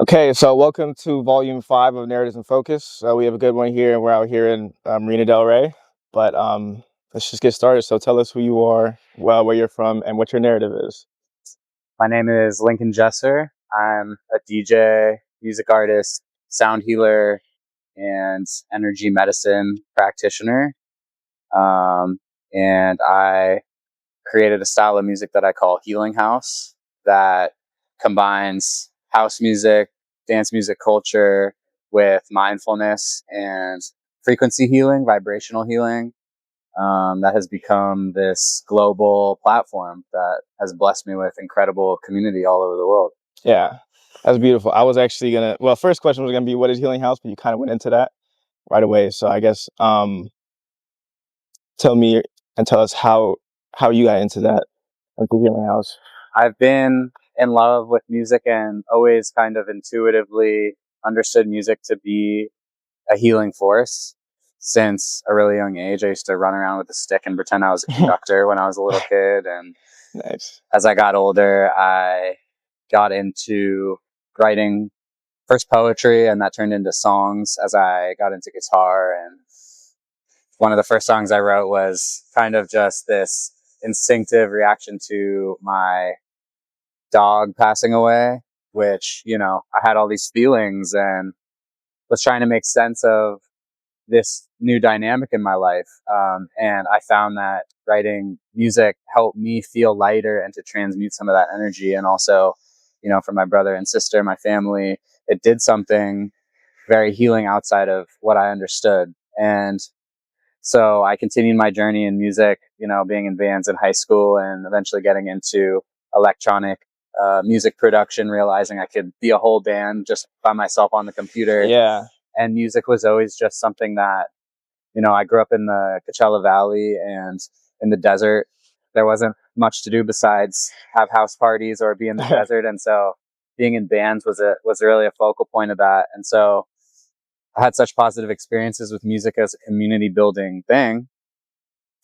Okay, so welcome to Volume 5 of Narratives in Focus. We have a good one here, and we're out here in Marina Del Rey. But let's just get started. So tell us who you are, well, where you're from, and what your narrative is. My name is Lincoln Jesser. I'm a DJ, music artist, sound healer, and energy medicine practitioner. And I created a style of music that I call Healing House that combines house music, dance music culture with mindfulness and frequency healing, vibrational healing. That has become this global platform that has blessed me with incredible community all over the world. Yeah, that's beautiful. I was actually well, first question was gonna be what is Healing House, but you kind of went into that right away. So I guess tell me and tell us how you got into that, into Healing House. I've been in love with music and always kind of intuitively understood music to be a healing force since a really young age. I used to run around with a stick and pretend I was a conductor when I was a little kid. And Nice. as I got older, I got into writing first poetry, and that turned into songs as I got into guitar. And one of the first songs I wrote was kind of just this instinctive reaction to my dog passing away, which, I had all these feelings and was trying to make sense of this new dynamic in my life. And I found that writing music helped me feel lighter and to transmute some of that energy. And also, for my brother and sister, my family, it did something very healing outside of what I understood. And so I continued my journey in music, being in bands in high school and eventually getting into electronic music production, realizing I could be a whole band just by myself on the computer. Yeah. And music was always just something that, I grew up in the Coachella Valley and in the desert. There wasn't much to do besides have house parties or be in the desert. And so being in bands was really a focal point of that. And so I had such positive experiences with music as a community building thing.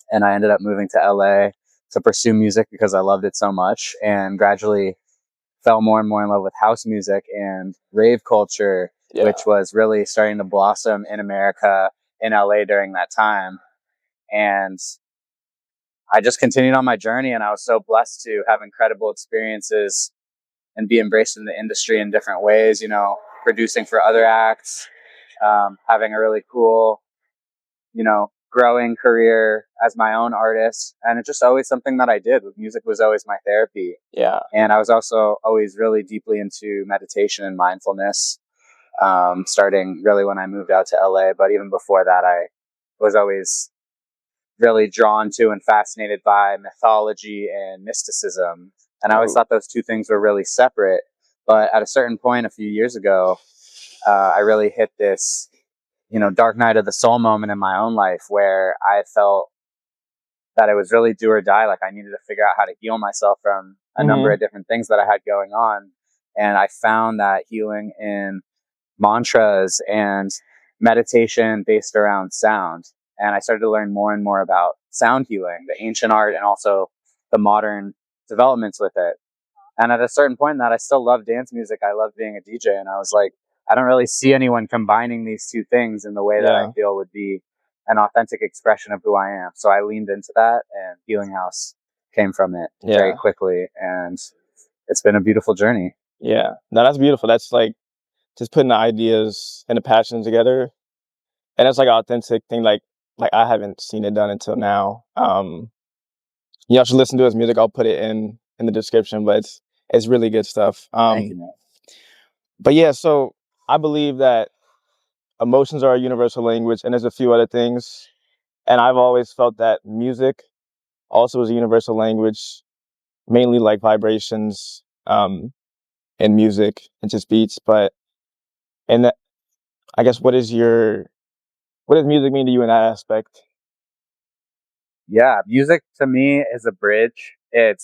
And I ended up moving to LA to pursue music because I loved it so much, and gradually fell more and more in love with house music and rave culture, which was really starting to blossom in America, in LA during that time. And I just continued on my journey, and I was so blessed to have incredible experiences and be embraced in the industry in different ways, producing for other acts, having a really cool, growing career as my own artist. And it's just always something that I did. Music was always my therapy. Yeah. And I was also always really deeply into meditation and mindfulness, starting really when I moved out to LA. But even before that, I was always really drawn to and fascinated by mythology and mysticism. And I always thought those two things were really separate. But at a certain point a few years ago, I really hit this, dark night of the soul moment in my own life where I felt that it was really do or die. Like I needed to figure out how to heal myself from a number of different things that I had going on. And I found that healing in mantras and meditation based around sound. And I started to learn more and more about sound healing, the ancient art, and also the modern developments with it. And at a certain point in that, I still love dance music. I love being a DJ. And I was like, I don't really see anyone combining these two things in the way that I feel would be an authentic expression of who I am. So I leaned into that, and Healing House came from it very quickly. And it's been a beautiful journey. Yeah. No, that's beautiful. That's like just putting the ideas and the passion together. And it's like an authentic thing. Like I haven't seen it done until now. Y'all should listen to his music. I'll put it in the description, but it's really good stuff. Thank you, man. But yeah, so I believe that emotions are a universal language, and there's a few other things. And I've always felt that music also is a universal language, mainly like vibrations, and music and just beats. But and that, I guess, what does music mean to you in that aspect? Yeah, music to me is a bridge. I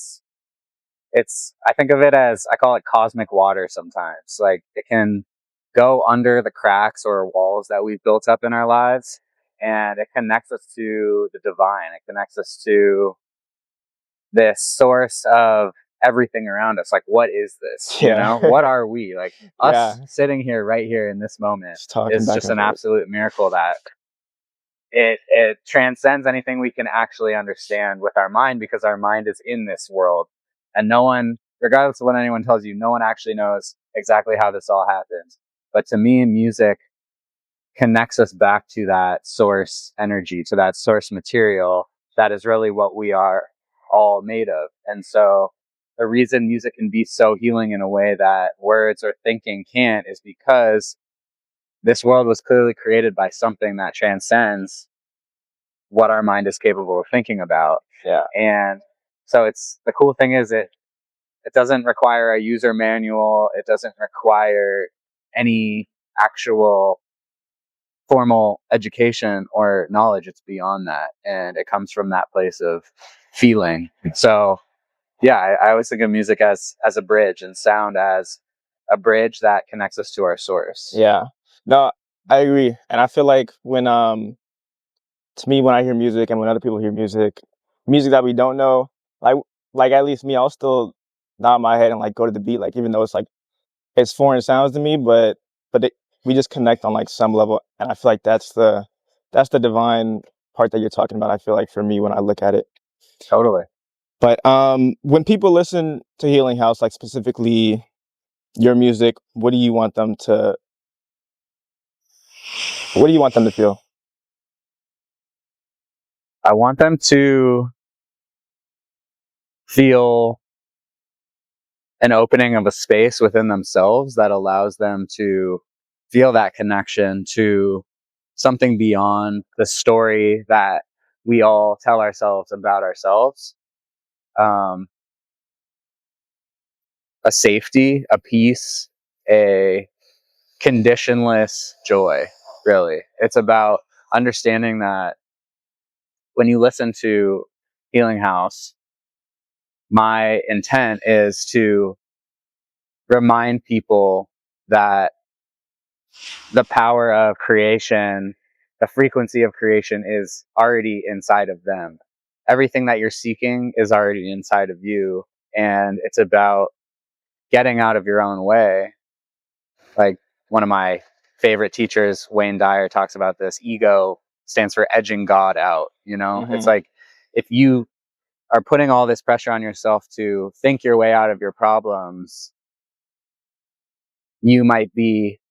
think of it as, I call it cosmic water sometimes. Like it can go under the cracks or walls that we've built up in our lives, and it connects us to the divine. It connects us to this source of everything around us. Like, what is this? You know, what are we? Like, us sitting here right here in this moment is just an absolute miracle that it transcends anything we can actually understand with our mind, because our mind is in this world, and no one, regardless of what anyone tells you, no one actually knows exactly how this all happens. But to me, music connects us back to that source energy, to that source material that is really what we are all made of. And so the reason music can be so healing in a way that words or thinking can't is because this world was clearly created by something that transcends what our mind is capable of thinking about. Yeah. And so it's, the cool thing is it doesn't require a user manual. It doesn't require any actual formal education or knowledge. It's beyond that, and it comes from that place of feeling. So yeah, I always think of music as a bridge, and sound as a bridge that connects us to our source. Yeah, no, I agree. And I feel like when to me, when I hear music and when other people hear music that we don't know, like at least me, I'll still nod my head and like go to the beat, like even though it's like it's foreign sounds to me, but we just connect on like some level, and I feel like that's the divine part that you're talking about. I feel like for me when I look at it, Totally. But when people listen to Healing House, like specifically your music, what do you want them to feel? I want them to feel an opening of a space within themselves that allows them to feel that connection to something beyond the story that we all tell ourselves about ourselves. A safety, a peace, a conditionless joy, really. It's about understanding that when you listen to Healing House, my intent is to remind people that the power of creation, the frequency of creation is already inside of them. Everything that you're seeking is already inside of you. And it's about getting out of your own way. Like one of my favorite teachers, Wayne Dyer, talks about this. Ego stands for edging God out. You know, Mm-hmm. It's like if you are putting all this pressure on yourself to think your way out of your problems, you might be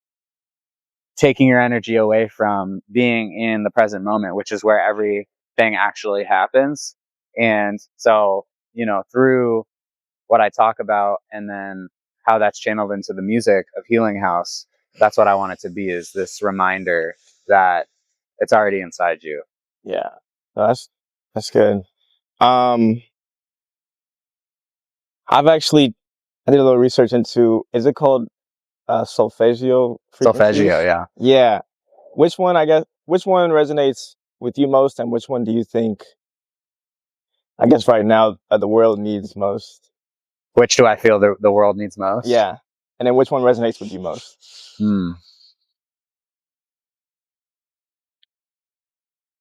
taking your energy away from being in the present moment, which is where everything actually happens. And so, through what I talk about and then how that's channeled into the music of Healing House, that's what I want it to be, is this reminder that it's already inside you. Yeah, that's good. I did a little research into, is it called solfeggio frequencies? Solfeggio, yeah. Yeah. Which one resonates with you most, and which one do you think, I guess right now, the world needs most? Which do I feel the world needs most? Yeah. And then which one resonates with you most?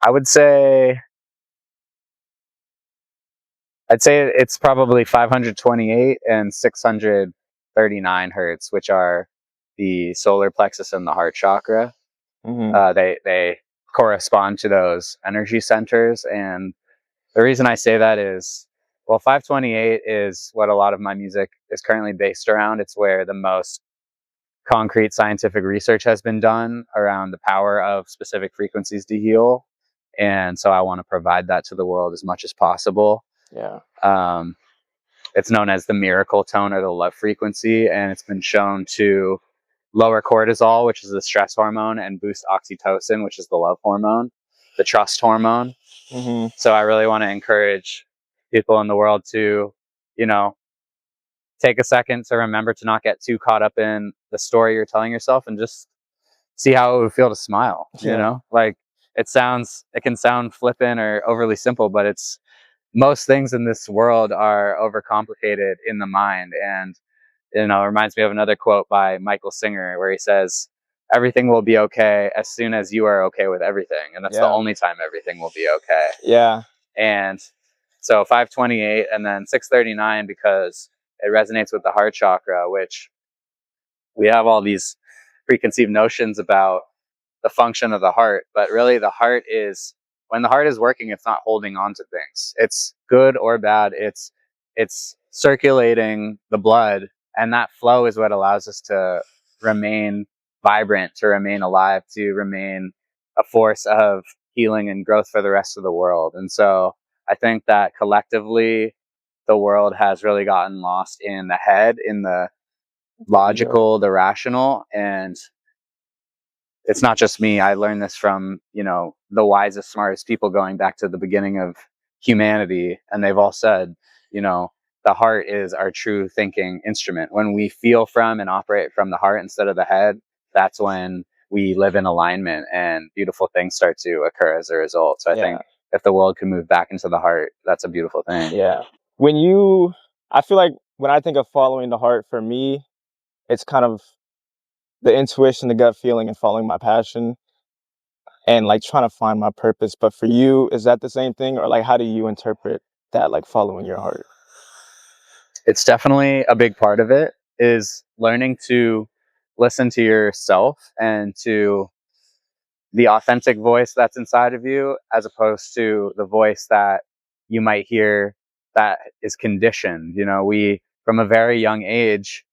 I'd say it's probably 528 and 639 hertz, which are the solar plexus and the heart chakra. Mm-hmm. They correspond to those energy centers. And the reason I say that is, well, 528 is what a lot of my music is currently based around. It's where the most concrete scientific research has been done around the power of specific frequencies to heal. And so I want to provide that to the world as much as possible. Yeah. It's known as the miracle tone or the love frequency, and it's been shown to lower cortisol, which is the stress hormone, and boost oxytocin, which is the love hormone, the trust hormone. Mm-hmm. So I really want to encourage people in the world to, take a second to remember to not get too caught up in the story you're telling yourself, and just see how it would feel to smile. Yeah. Like it can sound flippant or overly simple, but most things in this world are overcomplicated in the mind. And it reminds me of another quote by Michael Singer, where he says, "Everything will be okay as soon as you are okay with everything." And that's the only time everything will be okay. Yeah. And So 528, and then 639 because it resonates with the heart chakra, which we have all these preconceived notions about the function of the heart, but really the heart is, when the heart is working, it's not holding on to things. It's good or bad. It's circulating the blood, and that flow is what allows us to remain vibrant, to remain alive, to remain a force of healing and growth for the rest of the world. And so I think that collectively the world has really gotten lost in the head, in the logical, the rational, and it's not just me. I learned this from, the wisest, smartest people going back to the beginning of humanity. And they've all said, the heart is our true thinking instrument. When we feel from and operate from the heart instead of the head, that's when we live in alignment and beautiful things start to occur as a result. So I think if the world can move back into the heart, that's a beautiful thing. Yeah. I feel like when I think of following the heart, for me, it's kind of the intuition, the gut feeling, and following my passion, and like trying to find my purpose. But for you, is that the same thing, or like how do you interpret that, like following your heart? It's definitely a big part of it, is learning to listen to yourself and to the authentic voice that's inside of you, as opposed to the voice that you might hear that is conditioned. We, from a very young age,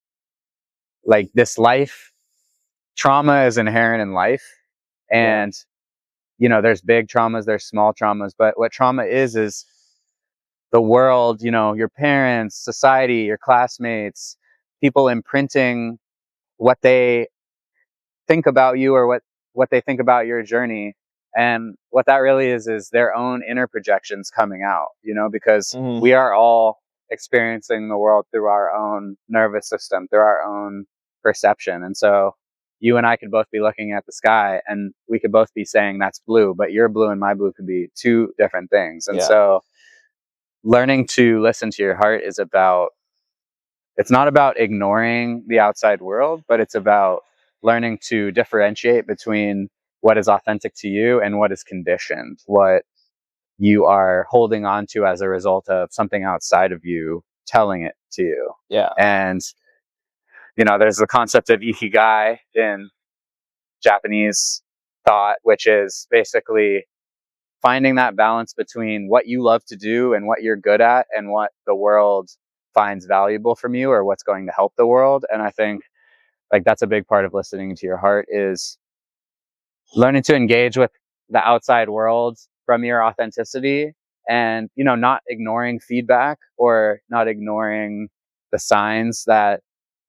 like this life, trauma is inherent in life. And, there's big traumas, there's small traumas, but what trauma is the world, your parents, society, your classmates, people imprinting what they think about you, or what they think about your journey. And what that really is their own inner projections coming out, because we are all experiencing the world through our own nervous system, through our own perception. And so you and I could both be looking at the sky and we could both be saying that's blue, but your blue and my blue could be two different things. And so learning to listen to your heart it's not about ignoring the outside world, but it's about learning to differentiate between what is authentic to you and what is conditioned, what you are holding on to as a result of something outside of you telling it to you. Yeah. And, there's the concept of ikigai in Japanese thought, which is basically finding that balance between what you love to do and what you're good at and what the world finds valuable from you, or what's going to help the world. And I think like that's a big part of listening to your heart, is learning to engage with the outside world from your authenticity, and not ignoring feedback or not ignoring the signs that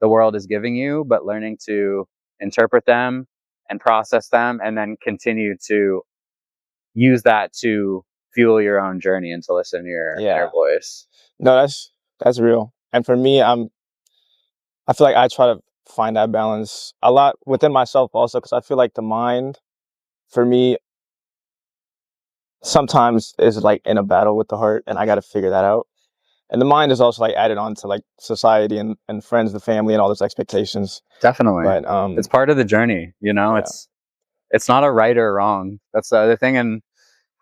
the world is giving you, but learning to interpret them and process them, and then continue to use that to fuel your own journey and to listen to your inner voice. No, that's real. And for me, I feel like I try to find that balance a lot within myself also, because I feel like the mind, for me, sometimes is like in a battle with the heart, and I got to figure that out. And the mind is also like added on to like society and friends, the family, and all those expectations. Definitely. But it's part of the journey, it's not a right or wrong. That's the other thing. And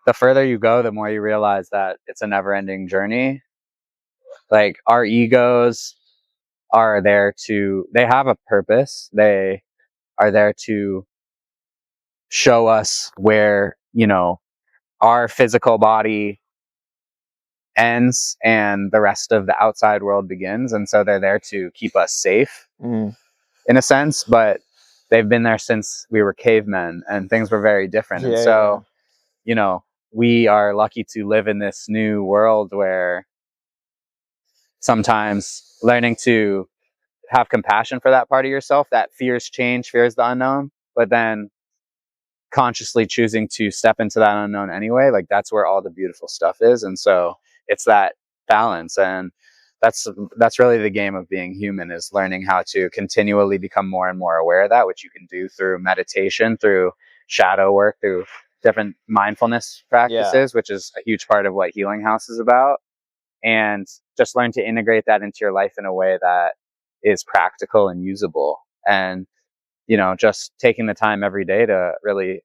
the further you go, the more you realize that it's a never ending journey. Like our egos are they have a purpose. They are there to show us where, our physical body ends and the rest of the outside world begins. And so they're there to keep us safe in a sense, but they've been there since we were cavemen and things were very different. And so, we are lucky to live in this new world where sometimes learning to have compassion for that part of yourself that fears change, fears the unknown, but then consciously choosing to step into that unknown anyway, like that's where all the beautiful stuff is. And so it's that balance, and that's really the game of being human, is learning how to continually become more and more aware of that, which you can do through meditation, through shadow work, through different mindfulness practices, which is a huge part of what Healing House is about. And just learn to integrate that into your life in a way that is practical and usable. And just taking the time every day to really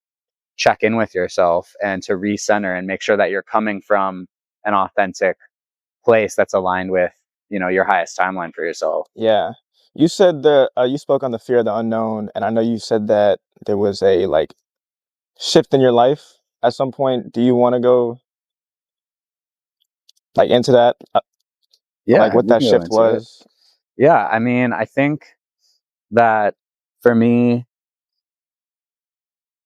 check in with yourself and to recenter and make sure that you're coming from an authentic place that's aligned with, your highest timeline for yourself. Yeah. You said you spoke on the fear of the unknown, and I know you said that there was a like shift in your life at some point. Do you want to go like into that? Like Yeah, what we that can go shift into it. was? Yeah, I mean, I think that for me,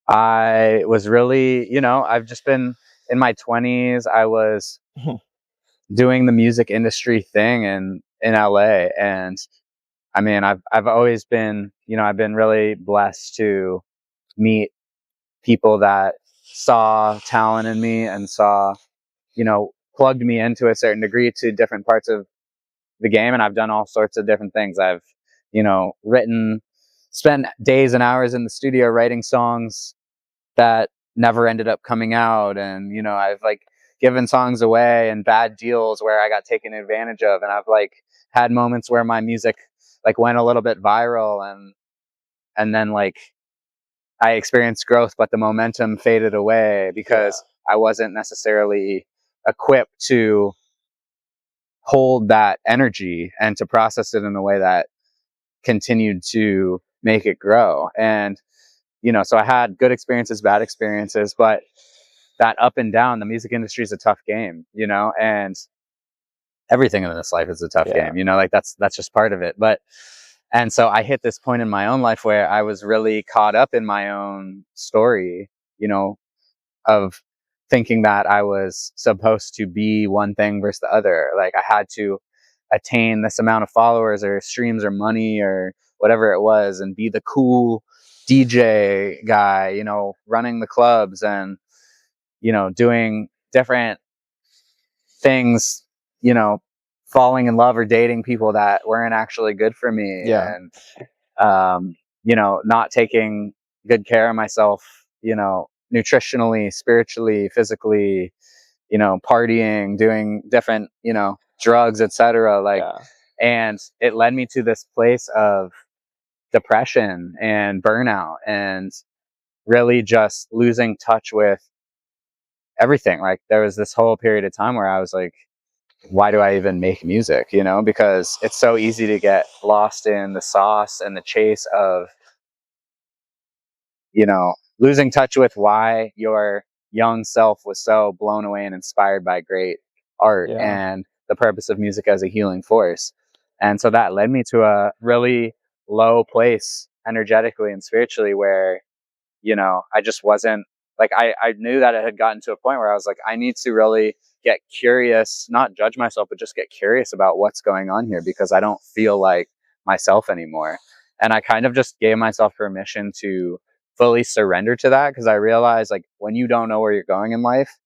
I was really, I've just been in my 20s. I was doing the music industry thing in LA, and I mean, I've always been, I've been really blessed to meet people that saw talent in me and saw, plugged me into a certain degree to different parts of the game. And I've done all sorts of different things. I've, spent days and hours in the studio writing songs that never ended up coming out. And, I've like given songs away and bad deals where I got taken advantage of. And I've like had moments where my music like went a little bit viral, and then like I experienced growth, but the momentum faded away because I wasn't necessarily equipped to hold that energy and to process it in a way that continued to make it grow. And, so I had good experiences, bad experiences, but that up and down, the music industry is a tough game, and everything in this life is a tough Yeah. game, like that's just part of it. And so I hit this point in my own life where I was really caught up in my own story, of thinking that I was supposed to be one thing versus the other. Like I had to attain this amount of followers or streams or money or whatever it was and be the cool DJ guy, running the clubs and, doing different things, falling in love or dating people that weren't actually good for me. Yeah. And, not taking good care of myself, nutritionally, spiritually, physically, partying, doing different, drugs, etc. Like, Yeah. and it led me to this place of depression and burnout and really just losing touch with everything. Like there was this whole period of time where I was like, why do I even make music? Because it's so easy to get lost in the sauce and the chase of, losing touch with why your young self was so blown away and inspired by great art Yeah. and the purpose of music as a healing force. And so that led me to a really low place energetically and spiritually where, I just wasn't like, I knew that it had gotten to a point where I was like, I need to really get curious, not judge myself, but just get curious about what's going on here because I don't feel like myself anymore. And I kind of just gave myself permission to fully surrender to that because I realized like when you don't know where you're going in life,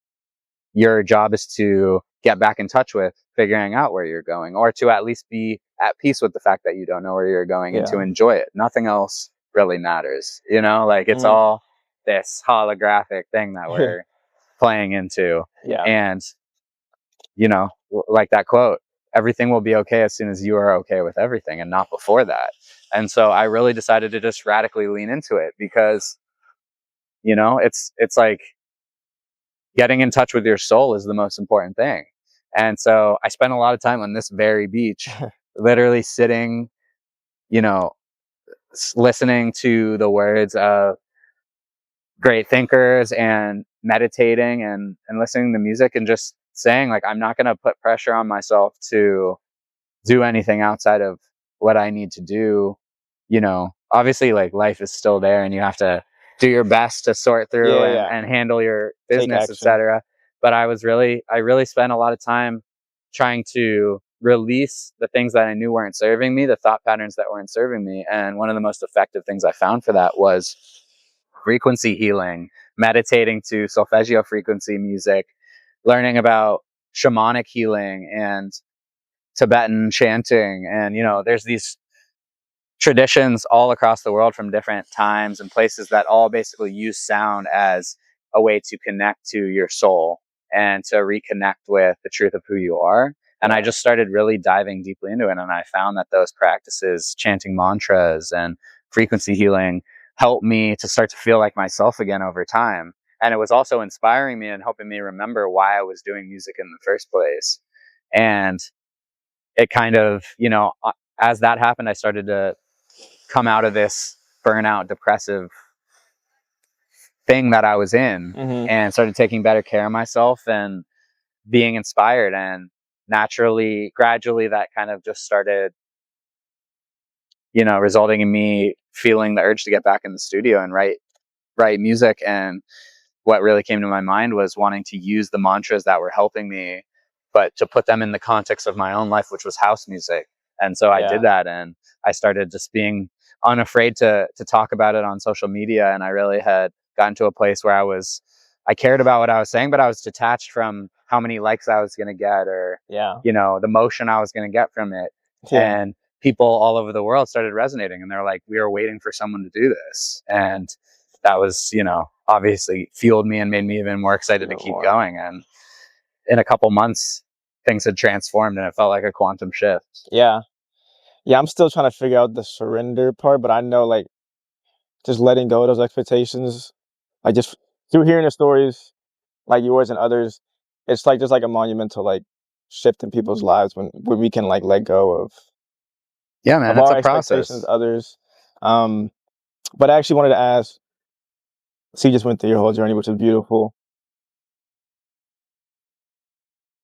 your job is to get back in touch with figuring out where you're going or to at least be at peace with the fact that you don't know where you're going and to enjoy it. Nothing else really matters, like it's all this holographic thing that we're playing into. Yeah. And, like that quote, everything will be okay as soon as you are okay with everything and not before that. And so I really decided to just radically lean into it because, it's like getting in touch with your soul is the most important thing. And so I spent a lot of time on this very beach, literally sitting, listening to the words of great thinkers and meditating and listening to music and just saying like, I'm not going to put pressure on myself to do anything outside of what I need to do. Obviously like life is still there and you have to do your best to sort through and handle your business, etc. But I really spent a lot of time trying to release the things that I knew weren't serving me, the thought patterns that weren't serving me. And one of the most effective things I found for that was frequency healing, meditating to solfeggio frequency music, learning about shamanic healing and Tibetan chanting. And, there's these traditions all across the world from different times and places that all basically use sound as a way to connect to your soul and to reconnect with the truth of who you are. And I just started really diving deeply into it. And I found that those practices, chanting mantras and frequency healing, helped me to start to feel like myself again over time. And it was also inspiring me and helping me remember why I was doing music in the first place. And it kind of, as that happened, I started to come out of this burnout, depressive thing that I was in, Mm-hmm. and started taking better care of myself and being inspired. And naturally, gradually, that kind of just started, resulting in me feeling the urge to get back in the studio and write music. And what really came to my mind was wanting to use the mantras that were helping me, but to put them in the context of my own life, which was house music. And so I did that, and I started just being unafraid to talk about it on social media. And I really had gotten to a place where I cared about what I was saying, but I was detached from how many likes I was going to get, or the motion I was going to get from it. Yeah. And people all over the world started resonating, and they're like, we are waiting for someone to do this. And that was, obviously fueled me and made me even more excited to keep going. And in a couple months, things had transformed, and it felt like a quantum shift. Yeah. Yeah, I'm still trying to figure out the surrender part, but I know, like, just letting go of those expectations, like, just through hearing the stories like yours and others, it's like just like a monumental, like, shift in people's lives when we can, like, let go Yeah, man, of it's our a expectations process. of others. But I actually wanted to ask, so you just went through your whole journey, which is beautiful.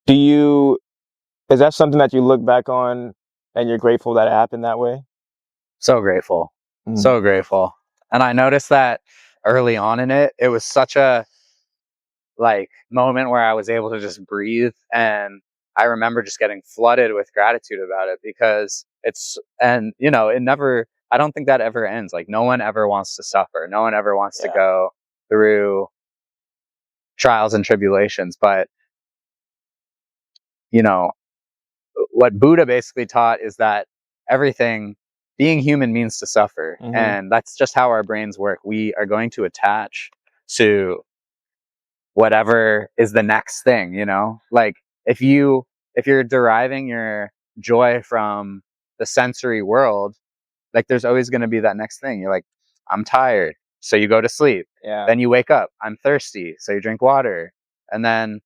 Do you Is that something that you look back on and you're grateful that it happened that way? So grateful. Mm. So grateful. And I noticed that early on in it, it was such a moment where I was able to just breathe. And I remember just getting flooded with gratitude about it, because it never, I don't think that ever ends. Like, no one ever wants to suffer. No one ever wants to go through trials and tribulations. But, what Buddha basically taught is that being human means to suffer. Mm-hmm. And that's just how our brains work. We are going to attach to whatever is the next thing, like if you're deriving your joy from the sensory world, like there's always going to be that next thing. You're like, I'm tired, so you go to sleep. Then you wake up, I'm thirsty, so you drink water. And then,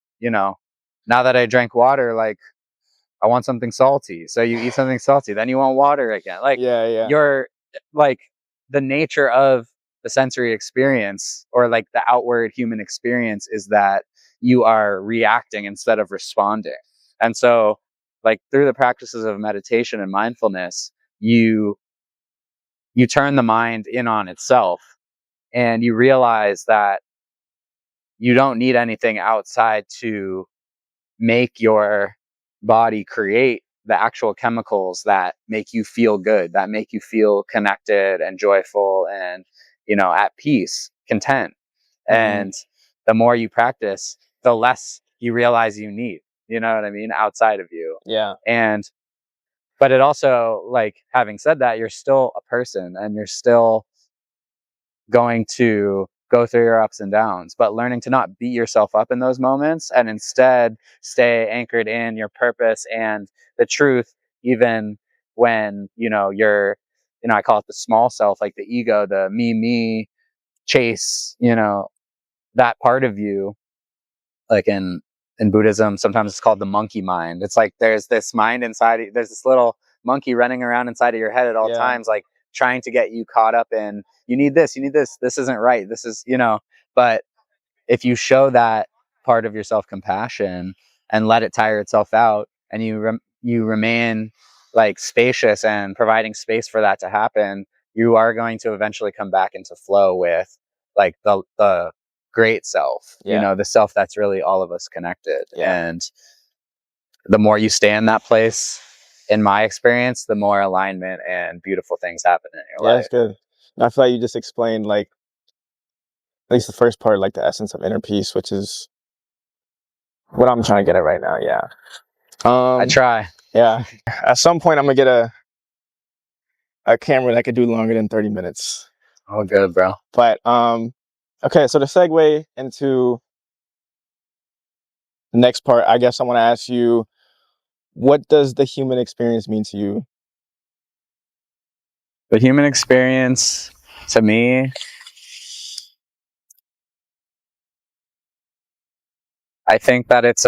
now that I drank water, like, I want something salty, so you eat something salty. Then you want water again. Like, you're like, the nature of the sensory experience, or like the outward human experience, is that you are reacting instead of responding. And so, like, through the practices of meditation and mindfulness, you turn the mind in on itself, and you realize that you don't need anything outside to make your body create the actual chemicals that make you feel good, that make you feel connected and joyful and, at peace, content. Mm-hmm. And the more you practice, the less you realize you need, you know what I mean, outside of you. But it also, like, having said that, you're still a person, and you're still going to go through your ups and downs, but learning to not beat yourself up in those moments, and instead stay anchored in your purpose and the truth, even when, you're, I call it the small self, like the ego, the me chase, that part of you. Like in Buddhism, sometimes it's called the monkey mind. It's like there's this mind inside, there's this little monkey running around inside of your head at all times, like trying to get you caught up in, you need this, this isn't right, this is, but if you show that part of yourself compassion and let it tire itself out, and you remain, like, spacious and providing space for that to happen, you are going to eventually come back into flow with, like, the great self, the self that's really all of us connected. And the more you stay in that place, in my experience, the more alignment and beautiful things happen in your life. That's good. I feel like you just explained, like, at least the first part, like the essence of inner peace, which is what I'm trying to get at right now. I try. At some point, I'm gonna get a camera that could do longer than 30 minutes. Oh, good, bro. But okay, so to segue into the next part, I guess I want to ask you, what does the human experience mean to you? The human experience, to me, I think that it's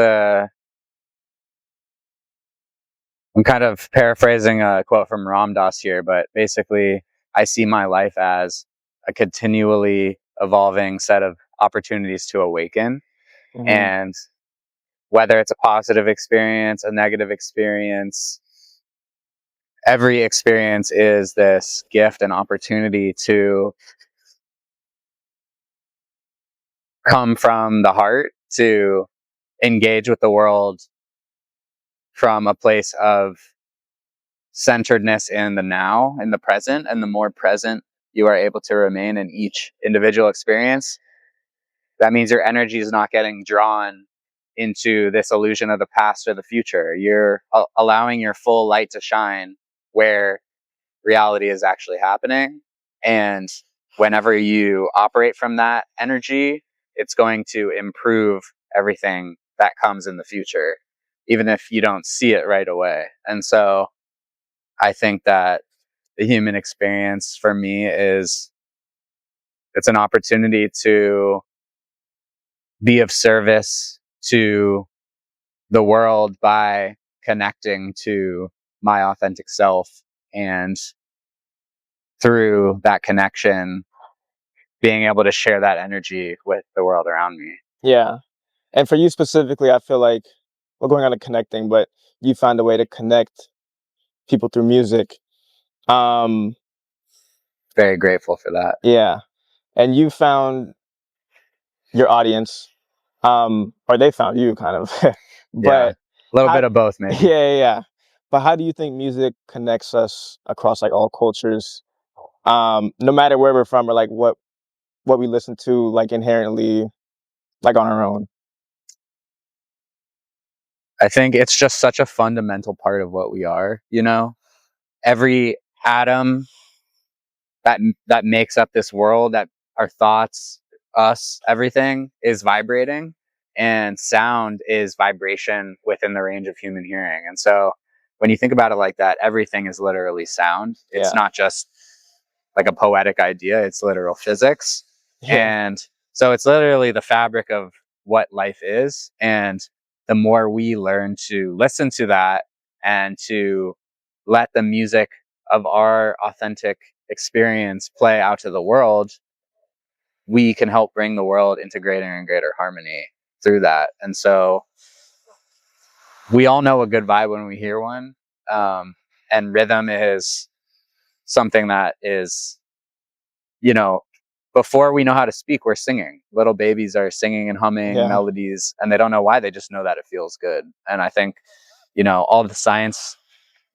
I'm kind of paraphrasing a quote from Ram Dass here, but basically, I see my life as a continually evolving set of opportunities to awaken. Mm-hmm. And whether it's a positive experience, a negative experience, every experience is this gift and opportunity to come from the heart, to engage with the world from a place of centeredness in the now, in the present. And the more present you are able to remain in each individual experience, that means your energy is not getting drawn into this illusion of the past or the future. You're allowing your full light to shine where reality is actually happening. And whenever you operate from that energy, it's going to improve everything that comes in the future, even if you don't see it right away. And so I think that the human experience for me is, it's an opportunity to be of service to the world by connecting to my authentic self, and through that connection being able to share that energy with the world around me. Yeah. And for you specifically, I feel like we're going on to connecting, but you found a way to connect people through music. Very grateful for that. Yeah. And you found your audience, or they found you kind of, Yeah, but a little bit of both, maybe. Yeah. But how do you think music connects us across like all cultures, no matter where we're from, or like what we listen to, like inherently, like on our own? I think it's just such a fundamental part of what we are, you know? Every atom that makes up this world, that our thoughts, us, everything is vibrating, and sound is vibration within the range of human hearing. And so when you think about it like that, everything is literally sound. It's not just like a poetic idea, it's literal physics. And so it's literally the fabric of what life is. And the more we learn to listen to that and to let the music of our authentic experience play out to the world, we can help bring the world into greater and greater harmony through that. And so we all know a good vibe when we hear one. And rhythm is something that is, you know, before we know how to speak, we're singing. Little babies are singing and humming melodies, and they don't know why. They just know that it feels good. And I think, you know, all the science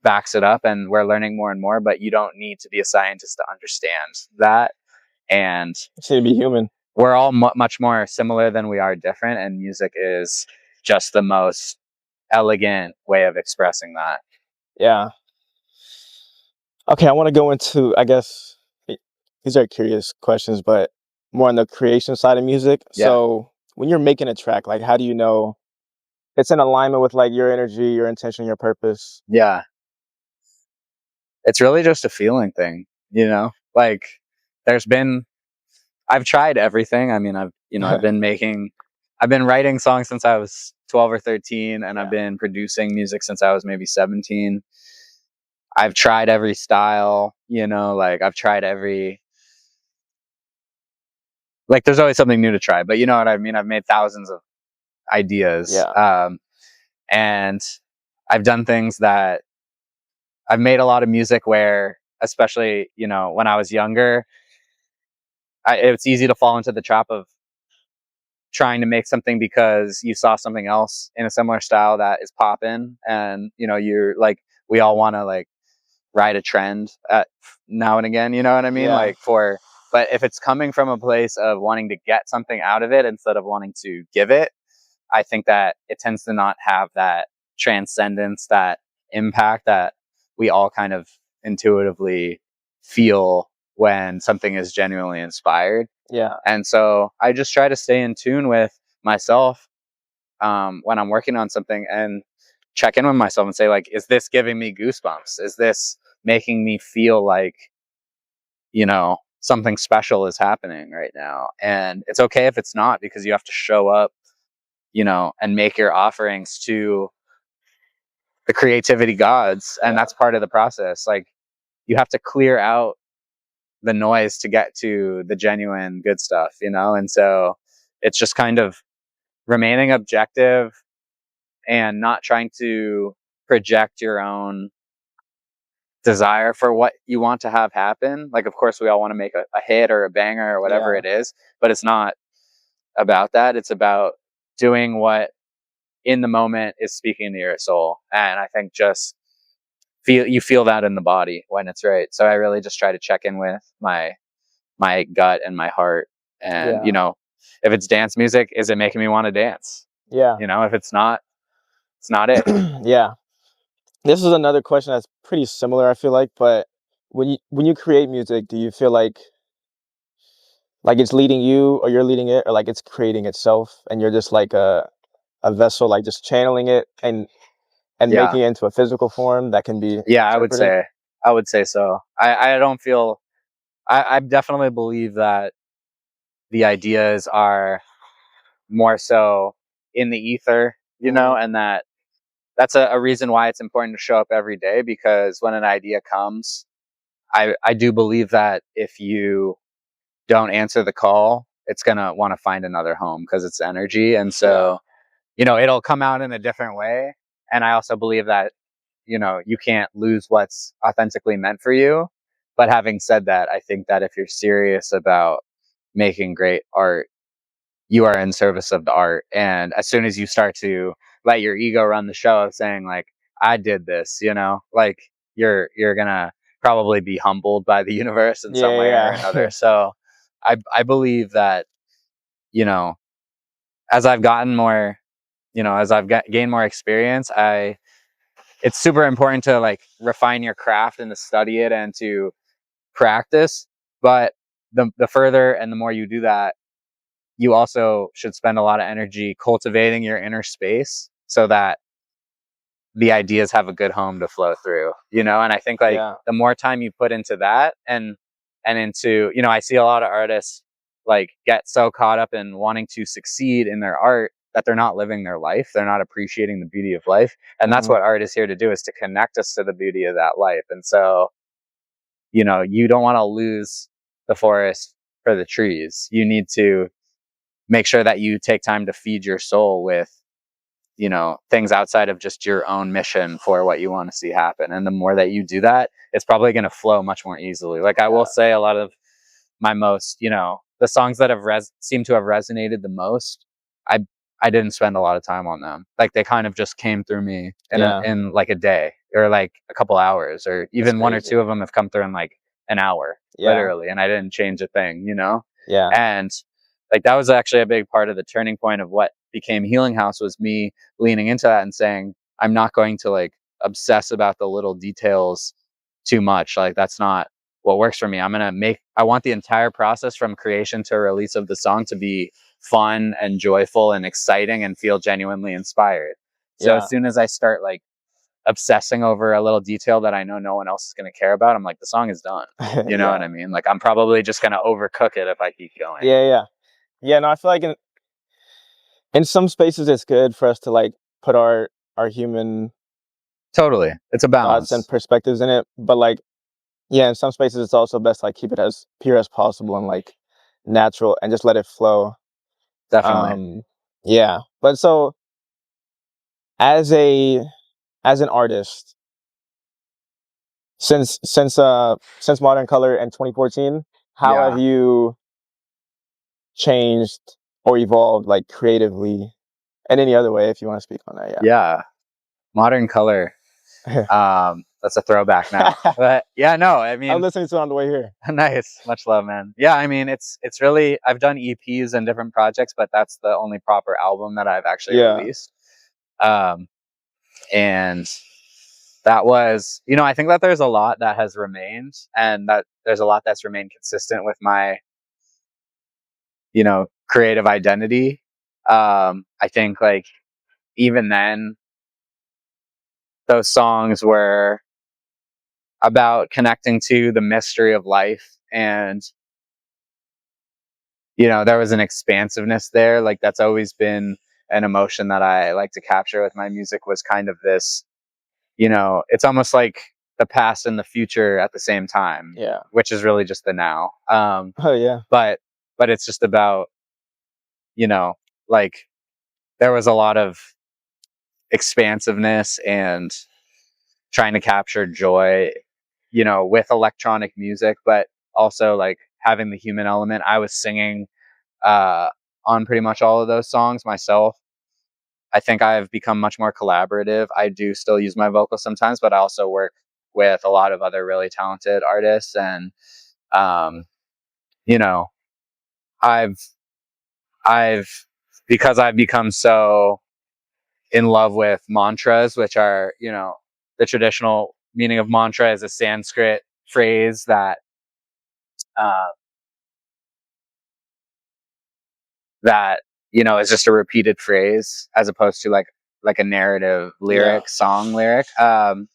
backs it up, and we're learning more and more, but you don't need to be a scientist to understand that. And you seem to be human. We're all much more similar than we are different, and music is just the most elegant way of expressing that. Yeah. Okay, I want to go into, I guess, these are curious questions, but more on the creation side of music. Yeah. So when you're making a track, like how do you know it's in alignment with like your energy, your intention, your purpose? Yeah. It's really just a feeling thing, you know? Like I've tried everything. I mean, I've been writing songs since I was 12 or 13, and I've been producing music since I was maybe 17. I've tried every style, you know, like I've tried like there's always something new to try, but you know what I mean? I've made thousands of ideas. Yeah. And I've done things that I've made a lot of music where, especially, you know, when I was younger, it's easy to fall into the trap of trying to make something because you saw something else in a similar style that is popping, and you know, you're like, we all want to like ride a trend now and again, you know what I mean? Yeah. But if it's coming from a place of wanting to get something out of it instead of wanting to give it, I think that it tends to not have that transcendence, that impact that we all kind of intuitively feel when something is genuinely inspired. Yeah. And so I just try to stay in tune with myself when I'm working on something, and check in with myself and say, like, is this giving me goosebumps? Is this making me feel like, you know, something special is happening right now? And it's okay if it's not, because you have to show up, you know, and make your offerings to the creativity gods, and Yeah. that's part of the process. Like, you have to clear out the noise to get to the genuine good stuff, you know? And so it's just kind of remaining objective and not trying to project your own desire for what you want to have happen. Like, of course, we all want to make a hit or a banger or whatever Yeah. it is, but it's not about that. It's about doing what in the moment is speaking to your soul. And I think just feel that in the body when it's right. So I really just try to check in with my gut and my heart. And, Yeah. you know, if it's dance music, is it making me want to dance? Yeah. You know, if it's not, it's not it. Yeah. This is another question that's pretty similar, I feel like, but when you create music, do you feel like it's leading you or you're leading it, or like it's creating itself and you're just like a vessel, like just channeling it and Yeah. making it into a physical form that can be Yeah, interpreted? I would say so. I don't feel, I definitely believe that the ideas are more so in the ether, you know, and that's a reason why it's important to show up every day, because when an idea comes, I do believe that if you don't answer the call, it's going to want to find another home because it's energy. And so, you know, it'll come out in a different way. And I also believe that, you know, you can't lose what's authentically meant for you. But having said that, I think that if you're serious about making great art, you are in service of the art. And as soon as you start to let your ego run the show of saying like, I did this, you know, like you're gonna probably be humbled by the universe in some Yeah, way or yeah, another. yeah. So I believe that, you know, as I've gotten more, you know, as I've gained more experience, it's super important to like refine your craft and to study it and to practice. But the further and the more you do that, you also should spend a lot of energy cultivating your inner space so that the ideas have a good home to flow through, you know? And I think like Yeah. the more time you put into that and into, you know, I see a lot of artists like get so caught up in wanting to succeed in their art that they're not living their life. They're not appreciating the beauty of life. And that's Mhm. what art is here to do, is to connect us to the beauty of that life. And so, you know, you don't want to lose the forest for the trees. You need to make sure that you take time to feed your soul with, you know, things outside of just your own mission for what you want to see happen. And the more that you do that, it's probably going to flow much more easily. Like I will say, a lot of my most, you know, the songs that have seemed to have resonated the most, I I didn't spend a lot of time on them. Like they kind of just came through me Yeah. in like a day or like a couple hours, or That's even one or crazy. two of them have come through in like an hour, Yeah. literally, and I didn't change a thing, you know? Yeah. And like that was actually a big part of the turning point of what became Healing House, was me leaning into that and saying, I'm not going to like obsess about the little details too much. Like that's not what works for me. I want the entire process from creation to release of the song to be fun and joyful and exciting and feel genuinely inspired. So Yeah. as soon as I start like obsessing over a little detail that I know no one else is going to care about, I'm like, the song is done. You know what Yeah. I mean? Like I'm probably just going to overcook it if I keep going. Yeah, yeah. Yeah, no, I feel like in some spaces it's good for us to like put our human Totally. It's a thoughts and balance. perspectives in it, but like yeah, in some spaces it's also best to like keep it as pure as possible and like natural and just let it flow. Definitely. Um yeah. But so as a as an artist, since Modern Color in 2014, how have Yeah. you changed or evolved like creatively in any other way if you want to speak on that? Yeah. Modern Color. Yeah. That's a throwback now. But yeah, no, I I'm mean, listening to it on the way here. nice. Much love, man. Yeah, I mean, it's really, I've done EPs and different projects, but that's the only proper album that I've actually Yeah. released. Um, and that was, you know, I think that there's a lot that has remained, and that there's a lot that's remained consistent with my, you know, creative identity. I think like even then, those songs were about connecting to the mystery of life, and you know, there was an expansiveness there. Like that's always been an emotion that I like to capture with my music, was kind of this it's almost like the past and the future at the same time, Yeah. which is really just the now. Oh yeah. But it's just about, like there was a lot of expansiveness and trying to capture joy, with electronic music, but also like having the human element. I was singing on pretty much all of those songs myself. I think I've become much more collaborative. I do still use my vocals sometimes, but I also work with a lot of other really talented artists. And, um, you know, I've, because I've become so in love with mantras, which are, the traditional meaning of mantra is a Sanskrit phrase that, uh, is just a repeated phrase as opposed to like a narrative lyric, song lyric. The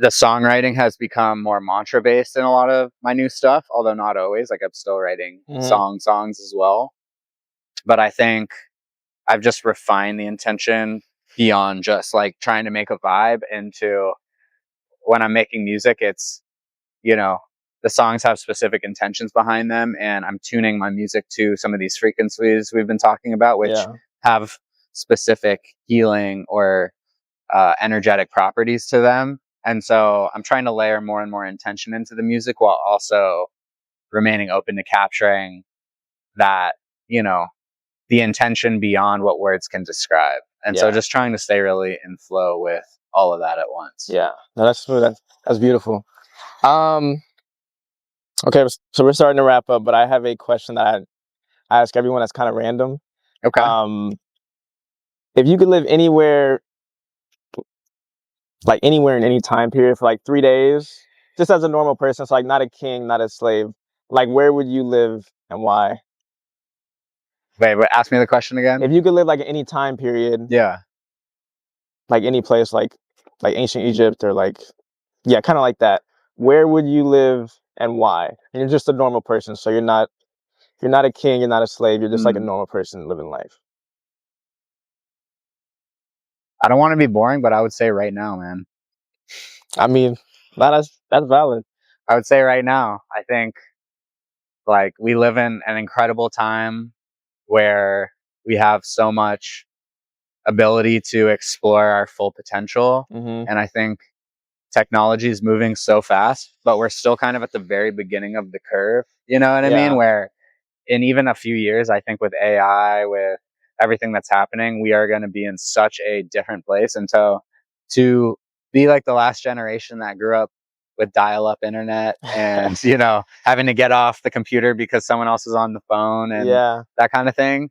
songwriting has become more mantra based in a lot of my new stuff, although not always. Like I'm still writing songs as well. But I think I've just refined the intention beyond just like trying to make a vibe into when I'm making music, it's, the songs have specific intentions behind them, and I'm tuning my music to some of these frequencies we've been talking about, which have specific healing or energetic properties to them. And so I'm trying to layer more and more intention into the music while also remaining open to capturing that, the intention beyond what words can describe. And so just trying to stay really in flow with all of that at once. Yeah. No, that's beautiful. Okay, so we're starting to wrap up, but I have a question that I ask everyone that's kind of random. Okay. If you could live anywhere, like anywhere in any time period for like 3 days, just as a normal person, so like not a king, not a slave, like where would you live and why? Wait, ask me the question again. If you could live like any time period, like any place, like ancient Egypt or like, kind of like that, where would you live and why? And you're just a normal person, so you're not a king, you're not a slave, you're just like a normal person living life. I don't want to be boring, but I would say right now, man. I mean, that's valid. I would say right now. I think like we live in an incredible time where we have so much ability to explore our full potential. And I think technology is moving so fast, but we're still kind of at the very beginning of the curve. You know what I mean? Where in even a few years, I think with AI, with everything that's happening, we are going to be in such a different place. And so to be like the last generation that grew up with dial-up internet and, having to get off the computer because someone else is on the phone and that kind of thing,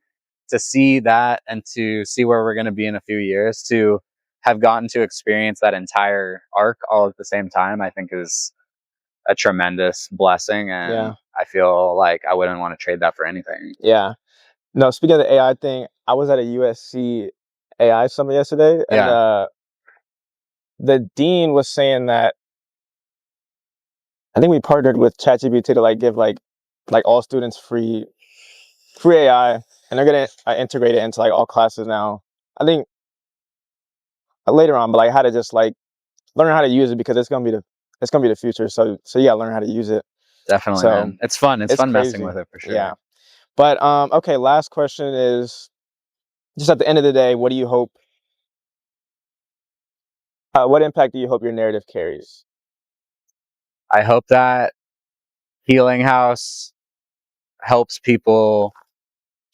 to see that and to see where we're going to be in a few years, to have gotten to experience that entire arc all at the same time, I think is a tremendous blessing. And I feel like I wouldn't want to trade that for anything. Yeah. No, speaking of the AI thing, I was at a USC AI summit yesterday, and the dean was saying that I think we partnered with ChatGPT to like give like all students free AI, and they're gonna integrate it into like all classes now. I think later on, but like how to just like learn how to use it, because it's gonna be the future. So you gotta learn how to use it. Definitely, man. It's fun. It's fun messing with it for sure. Yeah. But okay, last question is just at the end of the day, what do you hope? What impact do you hope your narrative carries? I hope that Healing House helps people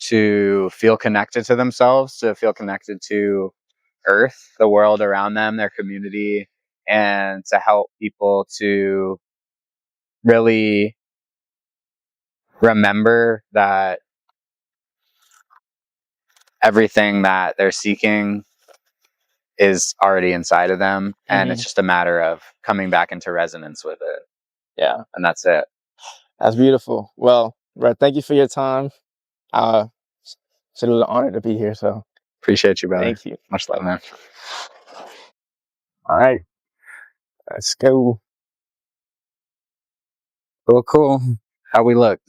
to feel connected to themselves, to feel connected to Earth, the world around them, their community, and to help people to really remember that everything that they're seeking is already inside of them, and it's just a matter of coming back into resonance with it. Yeah. And that's it. That's beautiful. Well, Brett, thank you for your time. So it was an honor to be here. So appreciate you, brother. Thank you. Much love, man. All right. Let's go. Cool. How we look?